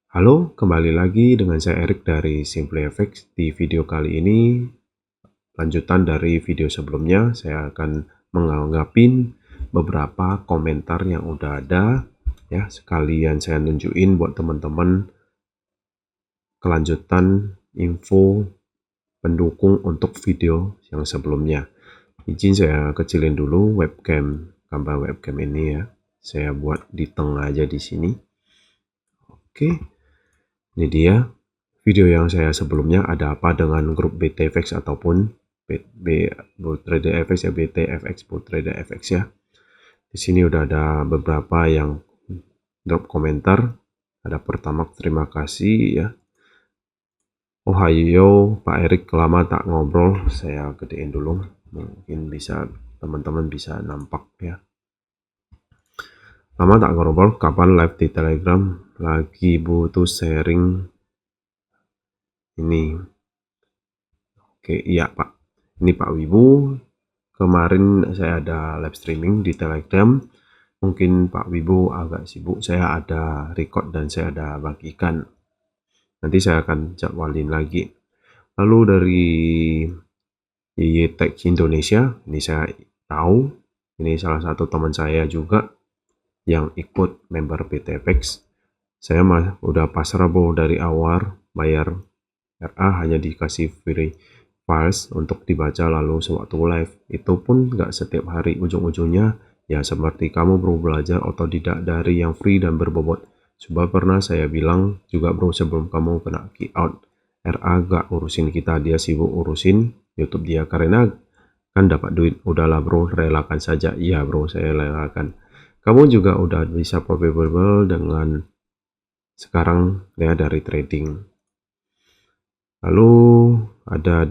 Halo, kembali lagi dengan saya Erik dari SimplyFX. Di video kali ini, lanjutan dari video sebelumnya, saya akan menganggapin beberapa komentar yang udah ada, ya. Sekalian saya nunjukin buat teman-teman kelanjutan info pendukung untuk video yang sebelumnya. Izin saya kecilin dulu gambar webcam ini ya. Saya buat di tengah aja di sini. Oke, ini dia. Video yang saya sebelumnya ada apa dengan grup BTFX ataupun Bull Trader FX ya, BTFX Bull Trader FX ya. Di sini udah ada beberapa yang drop komentar. Ada pertama, terima kasih ya. Ohio Pak Erik, lama tak ngobrol. Saya gedein dulu, mungkin bisa teman-teman bisa nampak ya. Lama tak ngobrol, kapan live di Telegram? Lagi butuh sharing ini. Oke, iya Pak. Ini Pak Wibu. Kemarin saya ada live streaming di Telegram. Mungkin Pak Wibu agak sibuk. Saya ada record dan saya ada bagikan. Nanti saya akan jadwalin lagi. Lalu dari Tech Indonesia, ini saya tahu. Ini salah satu teman saya juga yang ikut member BTFX. Saya udah pasrah dari awal bayar RA, hanya dikasih free files untuk dibaca lalu sewaktu live. Itu pun nggak setiap hari, ujung-ujungnya ya seperti kamu bro, belajar otodidak dari yang free dan berbobot. Coba pernah saya bilang juga bro sebelum kamu kena kick out. RA gak urusin kita, dia sibuk urusin YouTube dia karena kan dapat duit. Udahlah bro, relakan saja. Iya bro, saya relakan. Kamu juga udah bisa profitable dengan sekarang ya dari trading. Lalu ada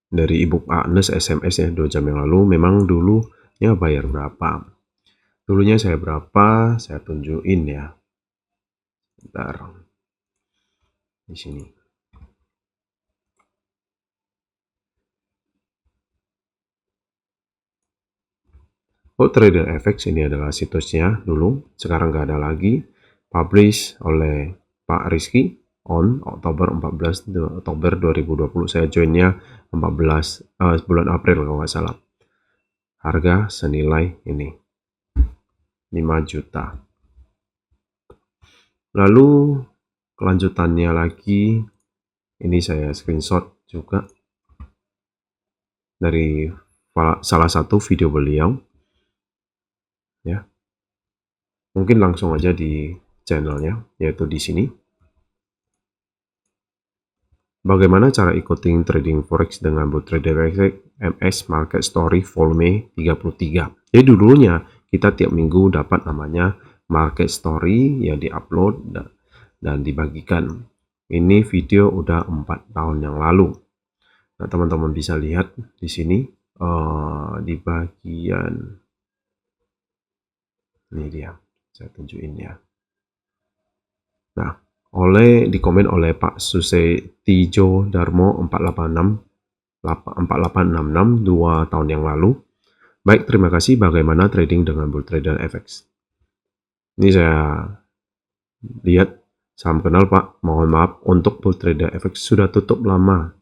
dari Ibu Agnes SMS ya 2 jam yang lalu. Memang dulunya bayar berapa? Dulunya saya berapa? Saya tunjukin ya. Bentar. Di sini. Oh, Trader FX ini adalah situsnya dulu. Sekarang nggak ada lagi. Publish oleh Pak Rizky on Oktober 14 Oktober 2020. Saya joinnya 14 bulan April kalau nggak salah. Harga senilai ini 5 juta. Lalu kelanjutannya lagi, ini saya screenshot juga dari salah satu video beliau ya. Mungkin langsung aja di channelnya, yaitu di sini. Bagaimana cara ikutin trading forex dengan Bull Trader MS Market Story volume 33. Jadi dulunya kita tiap minggu dapat namanya Market Story yang diupload dan dibagikan. Ini video udah 4 tahun yang lalu. Nah, teman-teman bisa lihat di sini di bagian ini dia, saya tunjukin ya. Nah, di komen oleh Pak Susetijo Darmo 4866 2 tahun yang lalu. Baik, terima kasih. Bagaimana trading dengan Bull Trader FX? Ini saya lihat, salam kenal Pak. Mohon maaf untuk Bull Trader FX sudah tutup lama.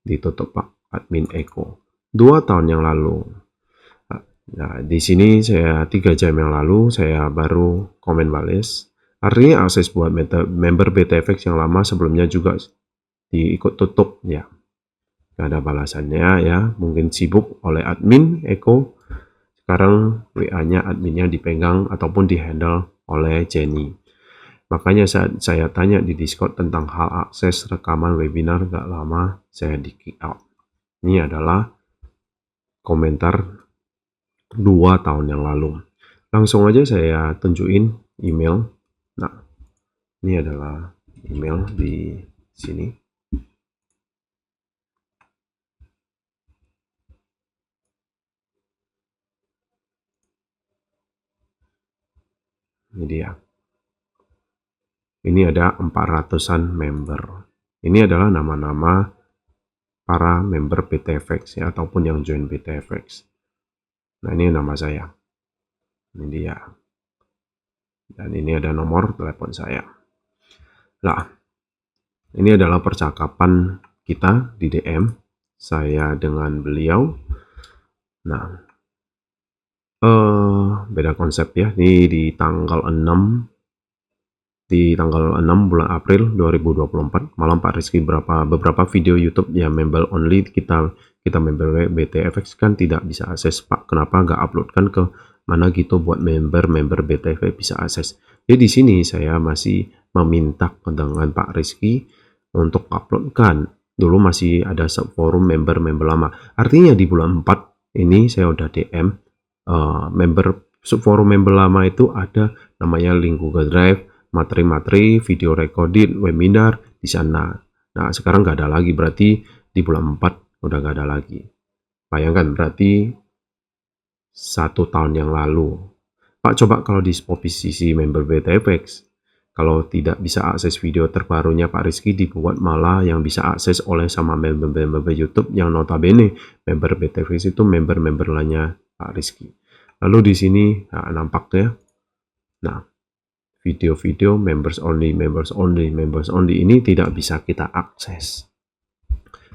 Ditutup Pak, admin Eko. 2 tahun yang lalu. Nah, di sini saya 3 jam yang lalu saya baru komen balas. Artinya akses buat member BTFX yang lama sebelumnya juga diikut tutup ya. Gak ada balasannya ya. Mungkin sibuk oleh admin Eko. Sekarang WA-nya adminnya dipegang ataupun dihandle oleh Jenny. Makanya saat saya tanya di Discord tentang hal akses rekaman webinar gak lama saya di kick out. Ini adalah komentar 2 tahun yang lalu. Langsung aja saya tunjukin email. Nah, ini adalah email di sini. Ini dia. Ini ada 400-an member. Ini adalah nama-nama para member BTFX ya, ataupun yang join BTFX. Nah, ini nama saya. Ini dia. Dan ini ada nomor telepon saya. Nah, ini adalah percakapan kita di DM saya dengan beliau. Nah, beda konsep ya. Ini di tanggal 6 bulan April 2024. Malam Pak Rizky beberapa video YouTube yang member only kita member BTFX kan tidak bisa akses Pak. Kenapa nggak uploadkan ke mana gitu buat member BTFX bisa akses? Jadi di sini saya masih meminta dengan Pak Rizky untuk uploadkan. Dulu masih ada subforum member lama. Artinya di bulan 4 ini saya udah DM member subforum member lama itu ada namanya link Google Drive, materi-materi, video recording, webinar di sana. Nah, sekarang nggak ada lagi, berarti di bulan 4 udah nggak ada lagi. Bayangkan, berarti 1 tahun yang lalu. Pak, coba kalau di posisi member BTFX, kalau tidak bisa akses video terbarunya Pak Rizky dibuat malah yang bisa akses oleh sama member YouTube yang notabene member BTFX itu member lainnya Pak Rizky. Lalu di sini nah, nampaknya, nah video-video members only ini tidak bisa kita akses.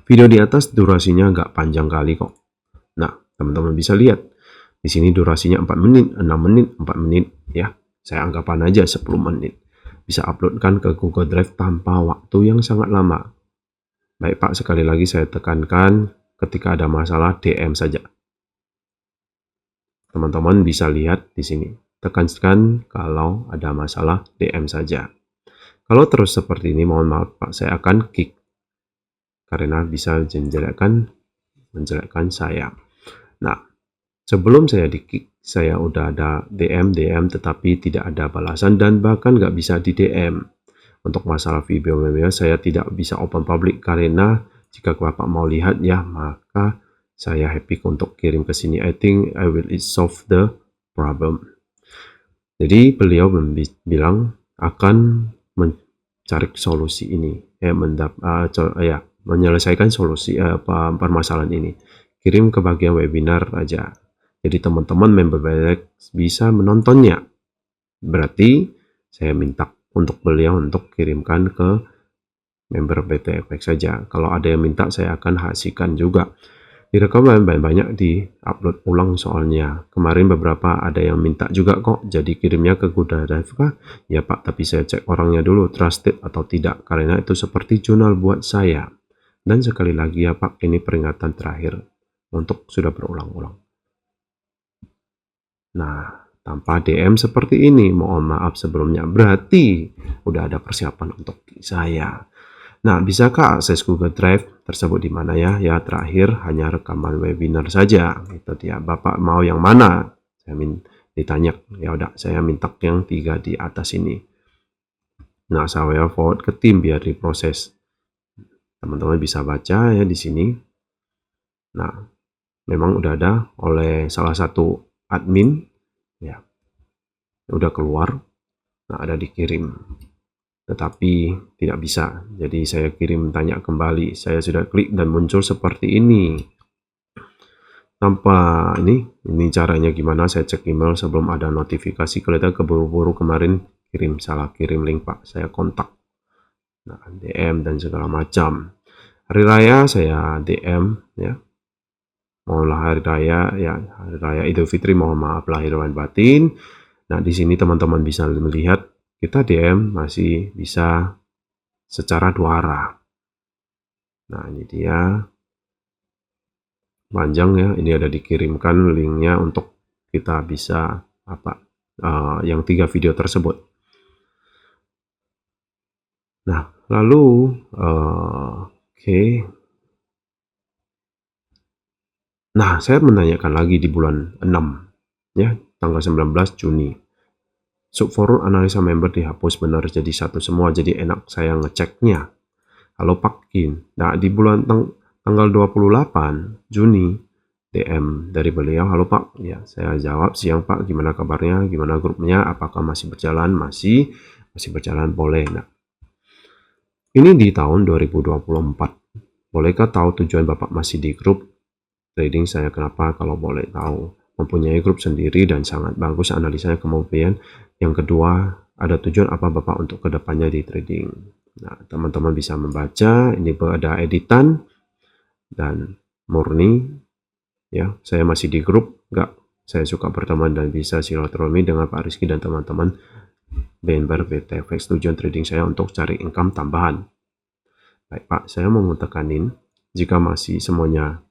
Video di atas durasinya nggak panjang kali kok. Nah, teman-teman bisa lihat di sini durasinya 4 menit, 6 menit, 4 menit ya. Saya anggapan aja 10 menit. Bisa uploadkan ke Google Drive tanpa waktu yang sangat lama. Baik Pak, sekali lagi saya tekankan ketika ada masalah DM saja. Teman-teman bisa lihat di sini. Tekankan kalau ada masalah DM saja. Kalau terus seperti ini, mohon maaf Pak, saya akan kick. Karena bisa menjelekkan saya. Nah, sebelum saya di-kick, saya udah ada DM tetapi tidak ada balasan dan bahkan nggak bisa di DM. Untuk masalah video saya tidak bisa open public karena jika Bapak mau lihat ya, maka saya happy untuk kirim ke sini. I think I will solve the problem. Jadi beliau bilang akan mencari solusi ini, menyelesaikan solusi permasalahan ini. Kirim ke bagian webinar aja. Jadi teman-teman member BTFX bisa menontonnya. Berarti saya minta untuk beliau untuk kirimkan ke member BTFX saja. Kalau ada yang minta saya akan hasilkan juga. Direkam banyak di-upload ulang soalnya. Kemarin beberapa ada yang minta juga kok, jadi kirimnya ke Google Drive kah? Ya Pak, tapi saya cek orangnya dulu, trusted atau tidak, karena itu seperti jurnal buat saya. Dan sekali lagi ya Pak, ini peringatan terakhir untuk sudah berulang-ulang. Nah, tanpa DM seperti ini, mohon maaf sebelumnya, berarti udah ada persiapan untuk saya. Nah, bisakah akses Google Drive tersebut di mana ya? Ya, terakhir hanya rekaman webinar saja. Itu dia. Bapak mau yang mana? Saya ditanya. Ya udah, saya minta yang 3 di atas ini. Nah, saya forward ke tim biar diproses. Teman-teman bisa baca ya di sini. Nah, memang udah ada oleh salah satu admin ya. Udah keluar. Nah, ada dikirim. Tetapi tidak bisa. Jadi saya kirim tanya kembali. Saya sudah klik dan muncul seperti ini. Tanpa ini caranya gimana? Saya cek email sebelum ada notifikasi. Kelihatan keburu-buru kemarin salah kirim link Pak. Saya kontak. Nah, DM dan segala macam. Hari raya saya DM ya. Mohonlah hari raya ya, hari raya Idul Fitri, mohon maaf lahir dan batin. Nah, di sini teman-teman bisa melihat kita DM masih bisa secara 2 arah. Nah, ini dia panjang ya, ini ada dikirimkan linknya untuk kita bisa yang 3 video tersebut. Nah, lalu oke. Nah, saya menanyakan lagi di bulan 6 ya, tanggal 19 Juni. Subforum analisa member dihapus benar jadi satu semua, jadi enak saya ngeceknya. Halo Pak Kin. Nah, di bulan tanggal 28 Juni DM dari beliau, halo Pak. Ya, saya jawab, siang Pak, gimana kabarnya, gimana grupnya, apakah masih berjalan? Masih berjalan, boleh. Nah, ini di tahun 2024. Bolehkah tahu tujuan Bapak masih di grup trading saya? Kenapa kalau boleh tahu? mempunyai grup sendiri dan sangat bagus analisanya. Kemudian yang kedua, ada tujuan apa Bapak untuk kedepannya di trading. Nah, teman-teman bisa membaca, ini ada editan dan murni. Ya, saya masih di grup, saya suka berteman dan bisa silaturahmi dengan Pak Rizky dan teman-teman member BTFX. Tujuan trading saya untuk cari income tambahan. Baik Pak, saya mau tekanin, jika masih semuanya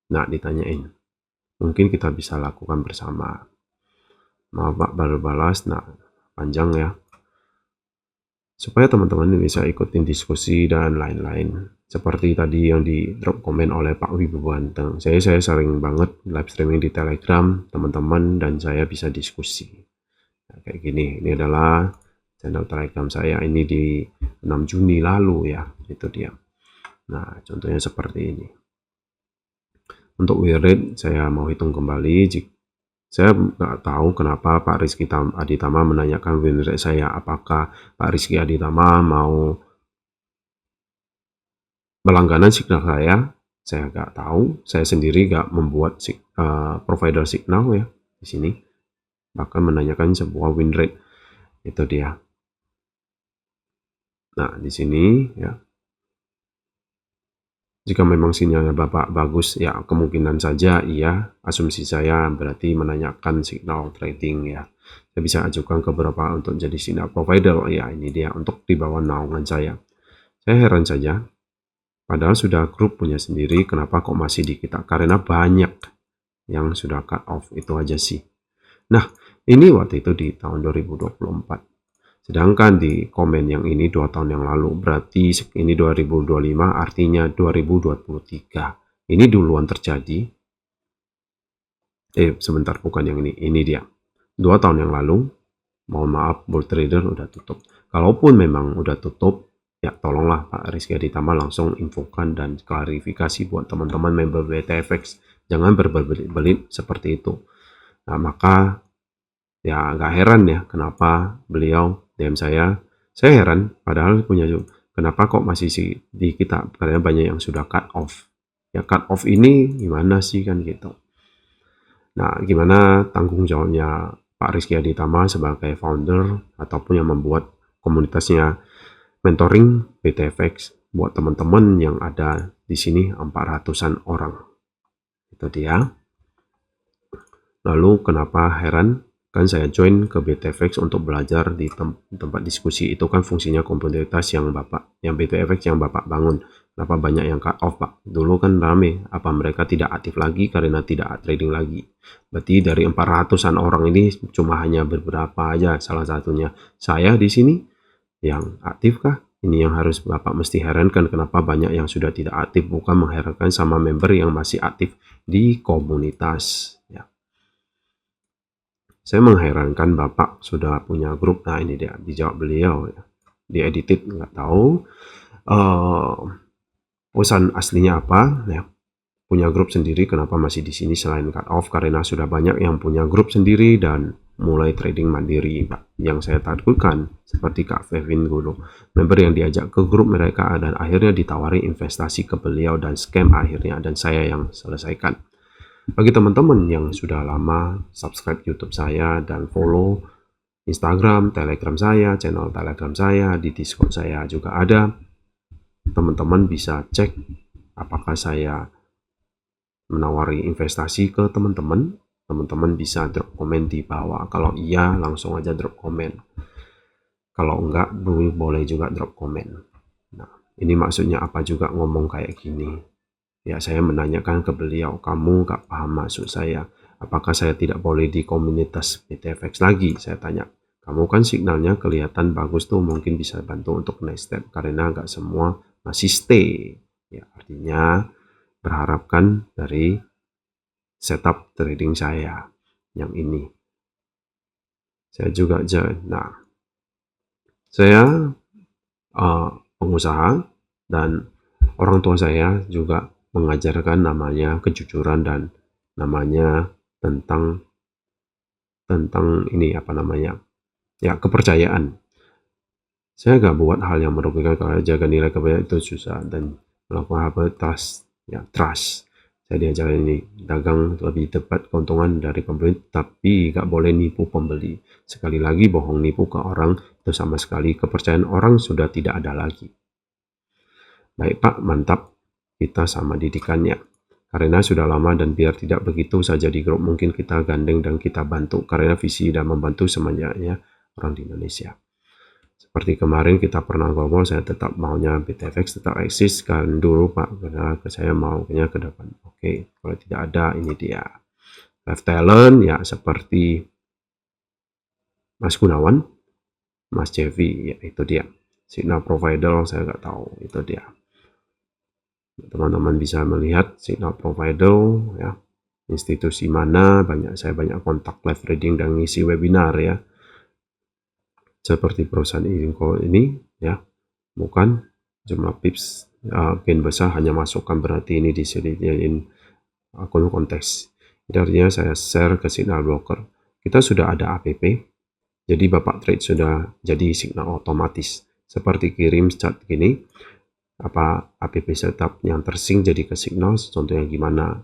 ditanyain, mungkin kita bisa lakukan bersama. Maaf Pak, baru balas, panjang ya. Supaya teman-teman bisa ikutin diskusi dan lain-lain. Seperti tadi yang di drop komen oleh Pak Wibowo Banteng. Saya sering banget live streaming di Telegram, teman-teman dan saya bisa diskusi. Nah, kayak gini, ini adalah channel Telegram saya, ini di 6 Juni lalu ya, itu dia. Nah, contohnya seperti ini. Untuk win rate, saya mau hitung kembali. Saya nggak tahu kenapa Pak Rizky Aditama menanyakan win rate saya. Apakah Pak Rizky Aditama mau berlangganan signal saya nggak tahu. Saya sendiri nggak membuat provider signal ya di sini. Bahkan menanyakan sebuah win rate, itu dia. Nah, di sini ya. Jika memang sinyalnya Bapak bagus, ya kemungkinan saja iya, asumsi saya berarti menanyakan signal trading ya. Saya bisa ajukan ke beberapa untuk jadi signal provider, ya ini dia untuk di bawah naungan saya. Saya heran saja, padahal sudah grup punya sendiri, kenapa kok masih di kita? Karena banyak yang sudah cut off, itu aja sih. Nah, ini waktu itu di tahun 2024. Sedangkan di komen yang ini 2 tahun yang lalu, berarti ini 2025, artinya 2023. Ini duluan terjadi. Sebentar, bukan yang ini dia. 2 tahun yang lalu, mohon maaf, bull trader udah tutup. Kalaupun memang udah tutup, ya tolonglah Pak Rizky Aditama langsung infokan dan klarifikasi buat teman-teman member BTFX. Jangan berbelit-belit seperti itu. Nah, maka ya nggak heran ya kenapa beliau DM saya heran, padahal punya kenapa kok masih di kita, karena banyak yang sudah cut off. Ya cut off ini gimana sih kan gitu. Nah, gimana tanggung jawabnya Pak Rizky Aditama sebagai founder ataupun yang membuat komunitasnya mentoring BTFX buat teman-teman yang ada di sini 400-an orang. Itu dia. Lalu kenapa heran? Kan saya join ke BTFX untuk belajar di tempat diskusi. Itu kan fungsinya komunitas yang BTFX yang Bapak bangun. Kenapa banyak yang cut off Pak? Dulu kan rame, apa mereka tidak aktif lagi karena tidak trading lagi? Berarti dari 400-an orang ini cuma hanya beberapa aja, salah satunya saya di sini yang aktif kah? Ini yang harus Bapak mesti herankan, kenapa banyak yang sudah tidak aktif, bukan mengherankan sama member yang masih aktif di komunitas. Ya. Saya mengherankan Bapak sudah punya grup. Nah, ini dia, dijawab beliau ya. Diedited, nggak tahu. Pesan aslinya apa? Ya. Punya grup sendiri, kenapa masih di sini selain cut off? Karena sudah banyak yang punya grup sendiri dan mulai trading mandiri, Pak. Yang saya takutkan, seperti Kak Fevin dulu. Member yang diajak ke grup mereka dan akhirnya ditawari investasi ke beliau dan scam akhirnya, dan saya yang selesaikan. Bagi teman-teman yang sudah lama subscribe YouTube saya dan follow Instagram, Telegram saya, channel Telegram saya, di Discord saya juga ada. Teman-teman bisa cek apakah saya menawari investasi ke teman-teman. Teman-teman bisa drop komen di bawah. Kalau iya, langsung aja drop komen. Kalau enggak, boleh juga drop komen. Nah, ini maksudnya apa juga ngomong kayak gini? Ya, saya menanyakan ke beliau, kamu gak paham maksud saya. Apakah saya tidak boleh di komunitas BTFX lagi? Saya tanya. Kamu kan signalnya kelihatan bagus tuh, mungkin bisa bantu untuk next step. Karena gak semua masih stay. Ya, artinya berharapkan dari setup trading saya yang ini. Saya juga, saya pengusaha dan orang tua saya juga mengajarkan namanya kejujuran dan namanya tentang ini kepercayaan. Saya gak buat hal yang merugikan, kalau jaga nilai kepercayaan itu susah dan melakukan trust. Saya diajarin ini, dagang lebih dapat keuntungan dari pembeli, tapi nggak boleh nipu pembeli. Sekali lagi, bohong nipu ke orang, itu sama sekali kepercayaan orang sudah tidak ada lagi. Baik Pak, mantap. Kita sama didikannya. Karena sudah lama dan biar tidak begitu saja di grup, mungkin kita gandeng dan kita bantu. Karena visi dan membantu semuanya orang di Indonesia. Seperti kemarin kita pernah ngomong, saya tetap maunya BTFX tetap eksis kan dulu Pak, karena saya maunya ke depan. Oke, kalau tidak ada, ini dia. Live talent ya seperti Mas Gunawan, Mas Cevi, ya itu dia. Signal provider saya nggak tahu, itu dia. Teman-teman bisa melihat signal provider ya, institusi mana, saya banyak kontak live trading dan ngisi webinar ya. Seperti perusahaan ini ya, bukan jumlah pips gain besar hanya masukkan, berarti ini disediain akun konteks. Jadi artinya saya share ke signal broker. Kita sudah ada app, jadi Bapak trade sudah jadi signal otomatis. Seperti kirim chat gini, app setup yang tersing jadi ke signal, contohnya gimana.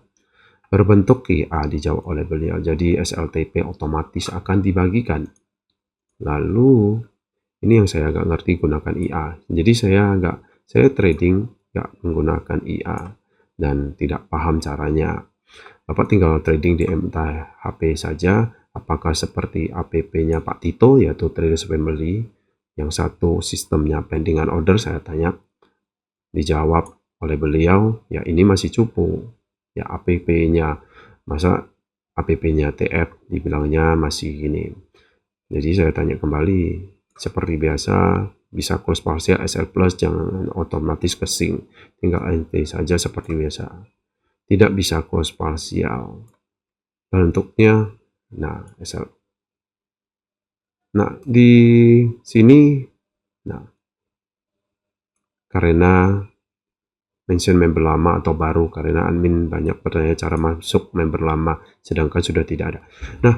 Berbentuk IA dijawab oleh beliau, jadi SLTP otomatis akan dibagikan. Lalu ini yang saya agak ngerti gunakan IA. Jadi saya trading nggak menggunakan IA dan tidak paham caranya. Bapak tinggal trading di entah HP saja, apakah seperti app-nya Pak Tito, yaitu Traders Family, yang satu sistemnya pendingan order, saya tanya, dijawab oleh beliau, ya ini masih cupu, ya app-nya, masa app-nya TF, dibilangnya masih gini. Jadi saya tanya kembali, seperti biasa, bisa close partial SL plus, jangan otomatis ke sync, tinggal ente saja seperti biasa. Tidak bisa close partial. Bentuknya, nah SL. Nah di sini, nah karena mention member lama atau baru, karena admin banyak bertanya cara masuk member lama, sedangkan sudah tidak ada. Nah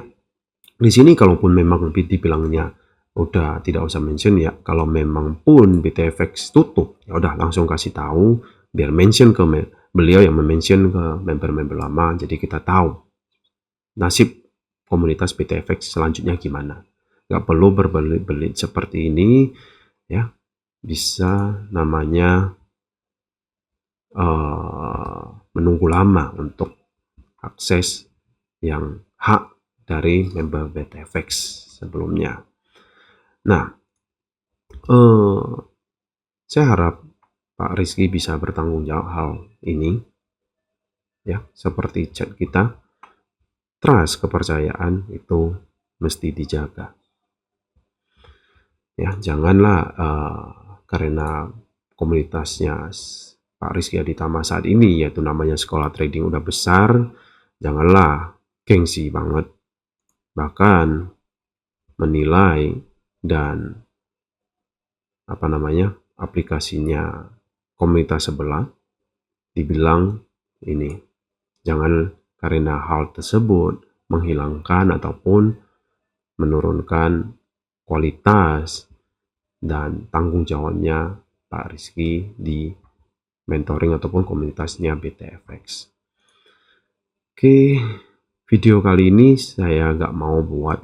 di sini kalaupun memang dibilangnya udah tidak usah mention ya, kalau memang pun BTFX tutup, ya udah langsung kasih tahu biar mention ke beliau yang mention ke member-member lama, jadi kita tahu nasib komunitas BTFX selanjutnya gimana. Nggak perlu berbelit-belit seperti ini ya, bisa namanya menunggu lama untuk akses yang hak dari member BTFX sebelumnya. Nah, saya harap Pak Rizky bisa bertanggung jawab hal ini, ya, seperti chat kita, trust, kepercayaan itu mesti dijaga. Ya, janganlah karena komunitasnya Pak Rizky Aditama saat ini, yaitu namanya sekolah trading udah besar, janganlah gengsi banget, bahkan menilai dan aplikasinya komunitas sebelah dibilang ini. Jangan karena hal tersebut menghilangkan ataupun menurunkan kualitas dan tanggung jawabnya Pak Rizky di mentoring ataupun komunitasnya BTFX. Oke, video kali ini saya nggak mau buat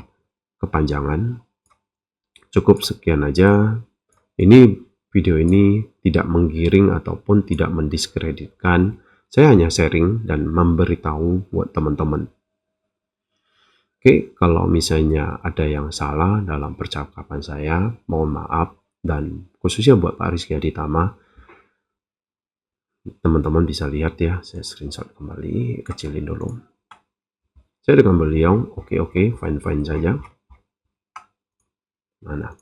kepanjangan, cukup sekian aja. Ini video ini tidak menggiring ataupun tidak mendiskreditkan, saya hanya sharing dan memberitahu buat teman-teman. Oke, kalau misalnya ada yang salah dalam percakapan saya, mohon maaf, dan khususnya buat Pak Rizky Aditama, teman-teman bisa lihat ya, saya screenshot kembali, kecilin dulu. Saya dengan beliau, oke, fine saja. Mana?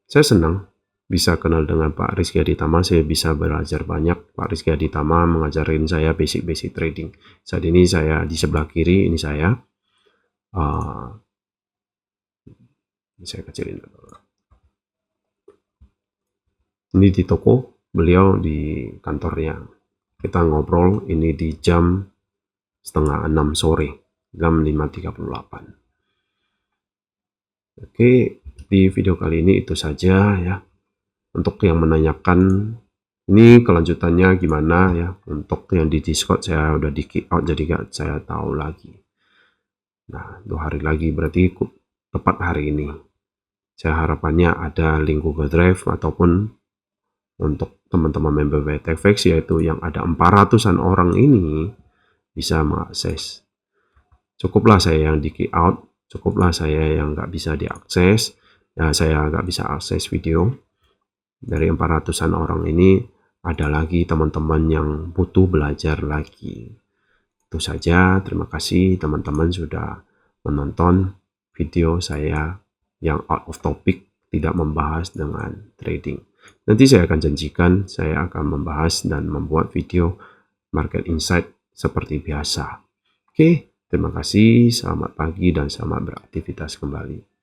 Saya senang bisa kenal dengan Pak Rizky Aditama, saya bisa belajar banyak. Pak Rizky Aditama mengajarin saya basic trading. Saat ini saya di sebelah kiri, ini saya. Saya kecilin dulu. Ini di toko, beliau di kantornya. Kita ngobrol ini di jam 5:30 sore, jam 5:38. Oke, di video kali ini itu saja ya. Untuk yang menanyakan Ini kelanjutannya gimana ya. Untuk yang di Discord saya udah di kick out, jadi gak saya tahu lagi. Nah, 2 hari lagi berarti tepat hari ini. Saya harapannya ada link Google Drive ataupun untuk teman-teman member VTFX, yaitu yang ada 400-an orang ini bisa mengakses. Cukuplah saya yang di kick out, cukuplah saya yang nggak bisa diakses, ya saya nggak bisa akses video. Dari 400-an orang ini ada lagi teman-teman yang butuh belajar lagi. Itu saja, terima kasih teman-teman sudah menonton video saya yang out of topic, tidak membahas dengan trading. Nanti saya akan janjikan saya akan membahas dan membuat video market insight seperti biasa. Oke, terima kasih, selamat pagi dan selamat beraktivitas kembali.